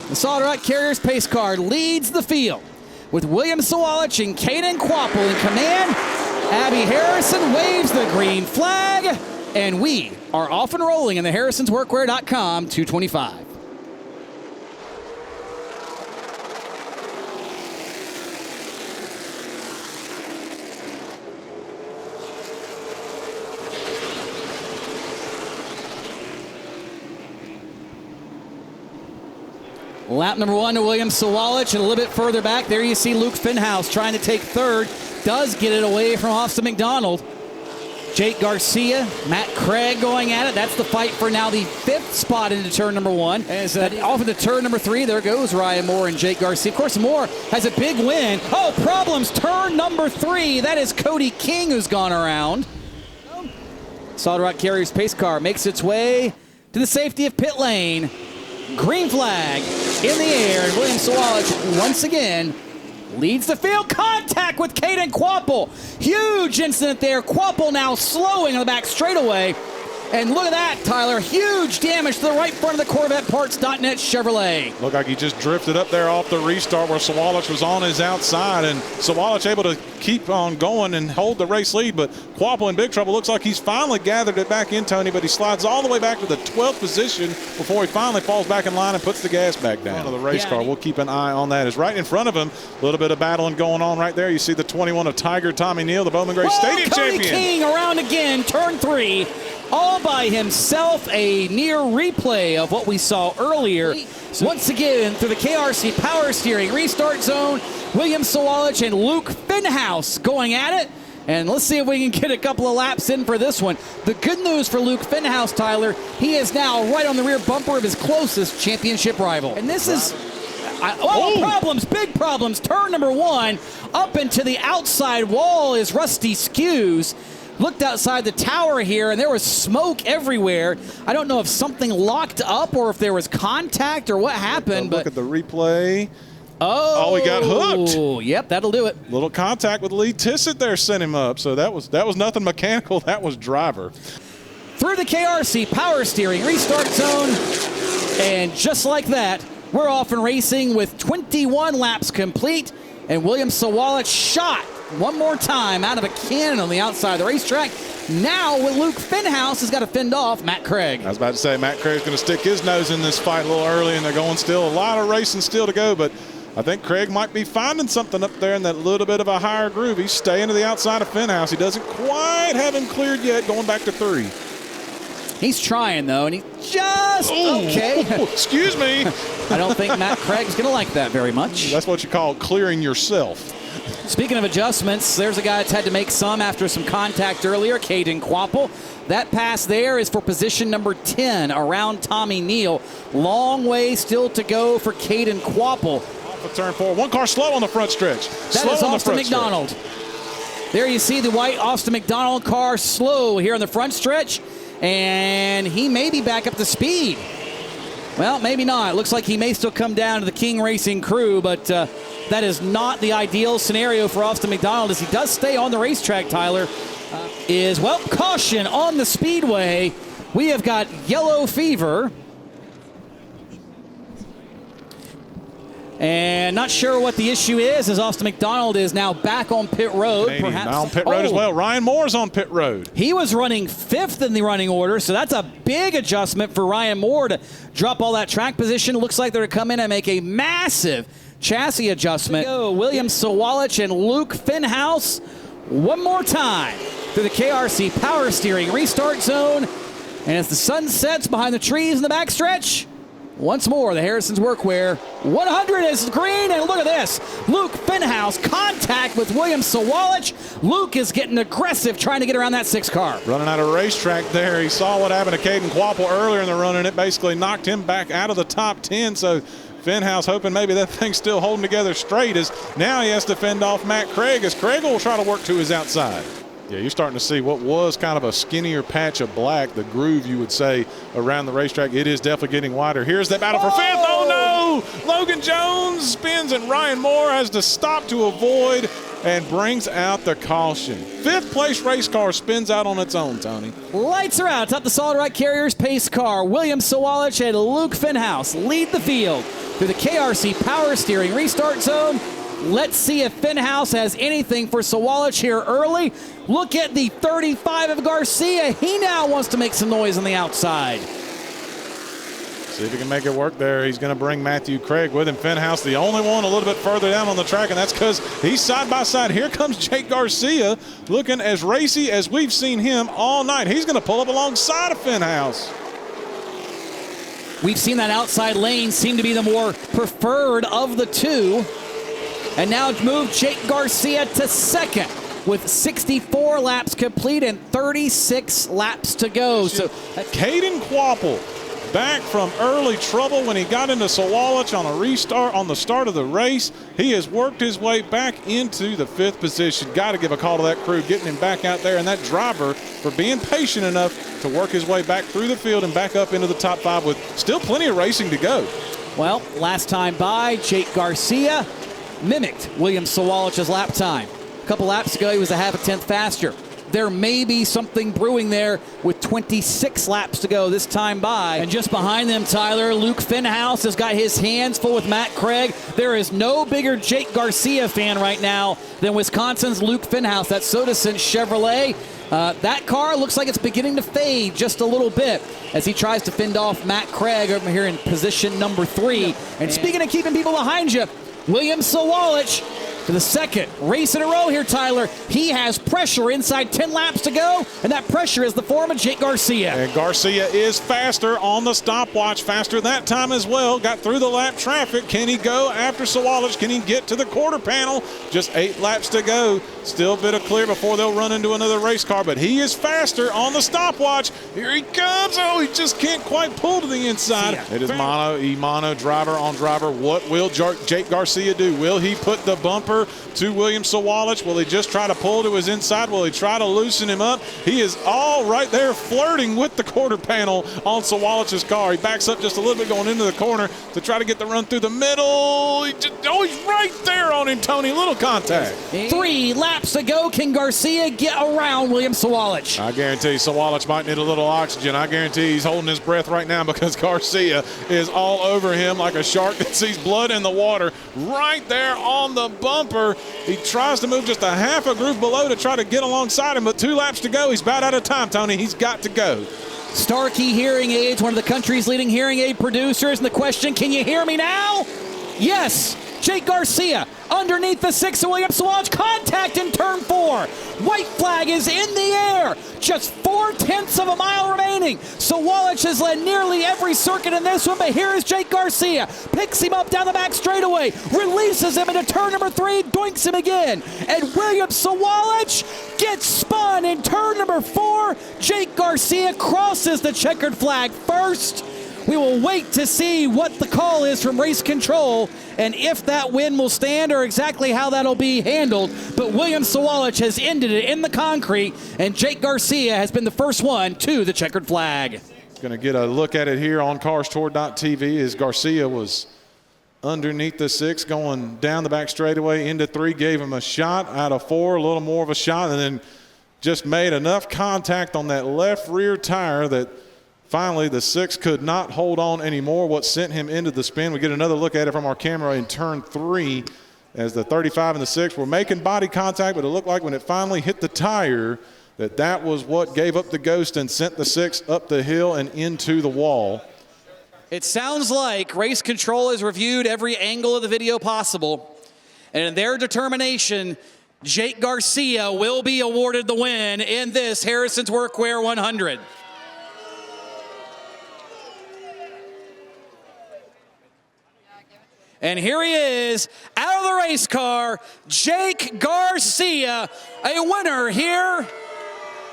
The Solid Rock Carriers pace car leads the field with William Sawalich and Caden Quapple in command. Abby Harrison waves the green flag, and we are off and rolling in the harrisonsworkwear.com 225. Lap number 1 to William Sawalich, and a little bit further back, there you see Luke Finhouse trying to take third. Does get it away from Austin McDonald. Jake Garcia, Matt Craig going at it. That's the fight for now the 5th spot into turn number 1. As off into turn number 3, there goes Ryan Moore and Jake Garcia. Of course, Moore has a big win. Oh, problems, turn number 3. That is Cody King who's gone around. Solid Rock Carriers pace car makes its way to the safety of pit lane. Green flag in the air, and William Sawalich once again leads the field. Contact with Caden Quapple. Huge incident there. Quapple now slowing on the back straightaway. And look at that, Tyler. Huge damage to the right front of the CorvetteParts.net Chevrolet. Looked like he just drifted up there off the restart where Sawalich was on his outside, and Sawalich able to keep on going and hold the race lead. But Quapple in big trouble. Looks like he's finally gathered it back in, Tony, but he slides all the way back to the 12th position before he finally falls back in line and puts the gas back down. To the race car. We'll keep an eye on that. Is right in front of him. A little bit of battling going on right there. You see the 21 of Tiger, Tommy Neal, the Bowman Gray Stadium Cody champion. King around again, turn 3. All by himself, a near replay of what we saw earlier. Once again, through the KRC power steering restart zone, William Sawalich and Luke Finhouse going at it. And let's see if we can get a couple of laps in for this one. The good news for Luke Finhouse, Tyler, he is now right on the rear bumper of his closest championship rival. And this is... problems, big problems. Turn number 1, up into the outside wall is Rusty Skews. Looked outside the tower here, and there was smoke everywhere. I don't know if something locked up or if there was contact or what happened. Look at the replay. Oh, he got hooked. Yep, that'll do it. Little contact with Lee Tissett there sent him up. So that was nothing mechanical. That was driver. Through the KRC power steering restart zone, and just like that, we're off and racing with 21 laps complete, and William Sawalich shot one more time out of a cannon on the outside of the racetrack. Now with Luke Finhouse has got to fend off Matt Craig. I was about to say Matt Craig's going to stick his nose in this fight a little early, and they're going still a lot of racing still to go, but I think Craig might be finding something up there in that little bit of a higher groove. He's staying to the outside of Finhouse. He doesn't quite have him cleared yet, going back to 3. He's trying, though, and he's just okay. Excuse me. I don't think Matt Craig's going to like that very much. That's what you call clearing yourself. Speaking of adjustments, there's a guy that's had to make some after some contact earlier, Caden Quapple. That pass there is for position number 10 around Tommy Neal. Long way still to go for Caden Quapple. Off of turn 4. One car slow on the front stretch. That is Austin McDonald. There you see the white Austin McDonald car slow here on the front stretch, and he may be back up to speed. Well, maybe not. It looks like he may still come down to the King Racing crew, but that is not the ideal scenario for Austin McDonald as he does stay on the racetrack, Tyler. Caution on the speedway. We have got yellow fever. And not sure what the issue is as Austin McDonald is now back on pit road. Perhaps now on pit road as well. Ryan Moore's on pit road. He was running 5th in the running order, so that's a big adjustment for Ryan Moore to drop all that track position. Looks like they're going to come in and make a massive chassis adjustment. William Sawalich and Luke Finhouse one more time through the KRC power steering restart zone. And as the sun sets behind the trees in the backstretch, once more, the Harrison's Workwear 100 is green, and look at this. Luke Finhouse, contact with William Sawalich. Luke is getting aggressive trying to get around that 6 car. Running out of racetrack there. He saw what happened to Caden Quapple earlier in the run, and it basically knocked him back out of the top 10. So Finhouse hoping maybe that thing's still holding together straight as now he has to fend off Matt Craig as Craig will try to work to his outside. Yeah, you're starting to see what was kind of a skinnier patch of black, the groove you would say around the racetrack. It is definitely getting wider. Here's that battle for 5th. Oh no! Logan Jones spins and Ryan Moore has to stop to avoid and brings out the caution. Fifth place race car spins out on its own, Tony. Lights are out. Top the Solid Rock Carriers pace car. William Sawalich and Luke Finhouse lead the field through the KRC Power Steering restart zone. Let's see if Finhouse has anything for Sawalich here early. Look at the 35 of Garcia. He now wants to make some noise on the outside. See if he can make it work there. He's going to bring Matthew Craig with him. Finhouse, the only one a little bit further down on the track, and that's because he's side by side. Here comes Jake Garcia, looking as racy as we've seen him all night. He's going to pull up alongside of Finhouse. We've seen that outside lane seem to be the more preferred of the two. And now move Jake Garcia to second with 64 laps complete and 36 laps to go. So Caden Quapple back from early trouble when he got into Sawalich on a restart on the start of the race. He has worked his way back into the 5th position. Got to give a call to that crew, getting him back out there, and that driver for being patient enough to work his way back through the field and back up into the top 5 with still plenty of racing to go. Well, last time by, Jake Garcia mimicked William Sawalich's lap time. A couple laps ago, he was a half a tenth faster. There may be something brewing there with 26 laps to go this time by. And just behind them, Tyler, Luke Finhouse has got his hands full with Matt Craig. There is no bigger Jake Garcia fan right now than Wisconsin's Luke Finhouse. That Sodacent Chevrolet. That car looks like it's beginning to fade just a little bit as he tries to fend off Matt Craig over here in position number 3. And speaking of keeping people behind you, William Sawalich for the second race in a row here, Tyler. He has pressure inside 10 laps to go, and that pressure is the form of Jake Garcia. And Garcia is faster on the stopwatch, faster that time as well. Got through the lap traffic. Can he go after Sawalich? Can he get to the quarter panel? Just 8 laps to go. Still a bit of clear before they'll run into another race car, but he is faster on the stopwatch. Here he comes. Oh, he just can't quite pull to the inside. It is mono, driver on driver. What will Jake Garcia do? Will he put the bumper to William Sawalich? Will he just try to pull to his inside? Will he try to loosen him up? He is all right there flirting with the quarter panel on Sawalich's car. He backs up just a little bit going into the corner to try to get the run through the middle. He's right there on him, Tony. Little contact. 3 laps to go. Can Garcia get around William Sawalich? I guarantee Sawalich might need a little oxygen. I guarantee he's holding his breath right now because Garcia is all over him like a shark that sees blood in the water. Right there on the bumper. He tries to move just a half a groove below to try to get alongside him, but 2 laps to go. He's about out of time, Tony. He's got to go. Starkey Hearing Aids, one of the country's leading hearing aid producers. And the question, can you hear me now? Yes. Jake Garcia underneath the 6 of William Sawalich. Contact in turn 4. White flag is in the air. Just 0.4 of a mile remaining. Sawalich has led nearly every circuit in this one, but here is Jake Garcia. Picks him up down the back straightaway, releases him into turn number 3, doinks him again. And William Sawalich gets spun in turn number 4. Jake Garcia crosses the checkered flag first. We will wait to see what the call is from race control and if that win will stand or exactly how that'll be handled. But William Sawalich has ended it in the concrete, and Jake Garcia has been the first one to the checkered flag. Going to get a look at it here on CarsTour.tv as Garcia was underneath the 6 going down the back straightaway into 3, gave him a shot out of 4, a little more of a shot, and then just made enough contact on that left rear tire that finally, the 6 could not hold on anymore, what sent him into the spin. We get another look at it from our camera in turn 3 as the 35 and the 6 were making body contact, but it looked like when it finally hit the tire that was what gave up the ghost and sent the 6 up the hill and into the wall. It sounds like race control has reviewed every angle of the video possible, and in their determination, Jake Garcia will be awarded the win in this Harrison's Workwear 100. And here he is, out of the race car, Jake Garcia, a winner here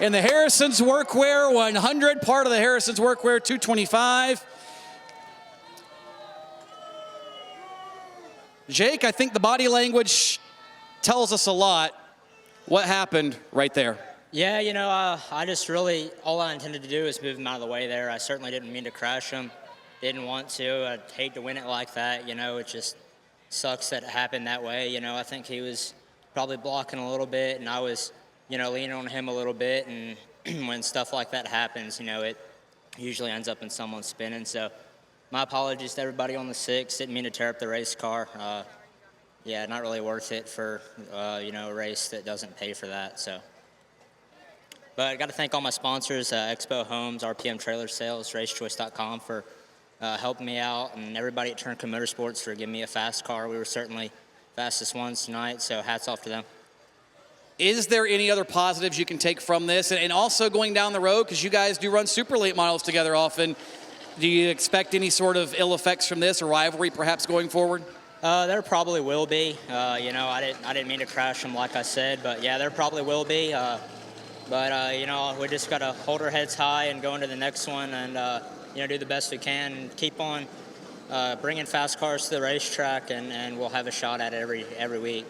in the Harrison's Workwear 100, part of the Harrison's Workwear 225. Jake, I think the body language tells us a lot. What happened right there? Yeah, you know, I just really, all I intended to do is move him out of the way there. I certainly didn't mean to crash him. Didn't want to. I'd hate to win it like that. You know, it just sucks that it happened that way. You know, I think he was probably blocking a little bit, and I was, leaning on him a little bit. And when stuff like that happens, it usually ends up in someone spinning. So my apologies to everybody on the 6. Didn't mean to tear up the race car. Yeah, not really worth it for, a race that doesn't pay for that. So, but I got to thank all my sponsors, Expo Homes, RPM Trailer Sales, RaceChoice.com for helping me out, and everybody at Turnco Motorsports for giving me a fast car. We were certainly fastest ones tonight, so hats off to them. Is there any other positives you can take from this? And also going down the road, because you guys do run super late models together often, do you expect any sort of ill effects from this or rivalry perhaps going forward? There probably will be. I didn't mean to crash them, like I said, but yeah, there probably will be. But we just got to hold our heads high and go into the next one and, do the best we can and keep on bringing fast cars to the racetrack, and we'll have a shot at it every week.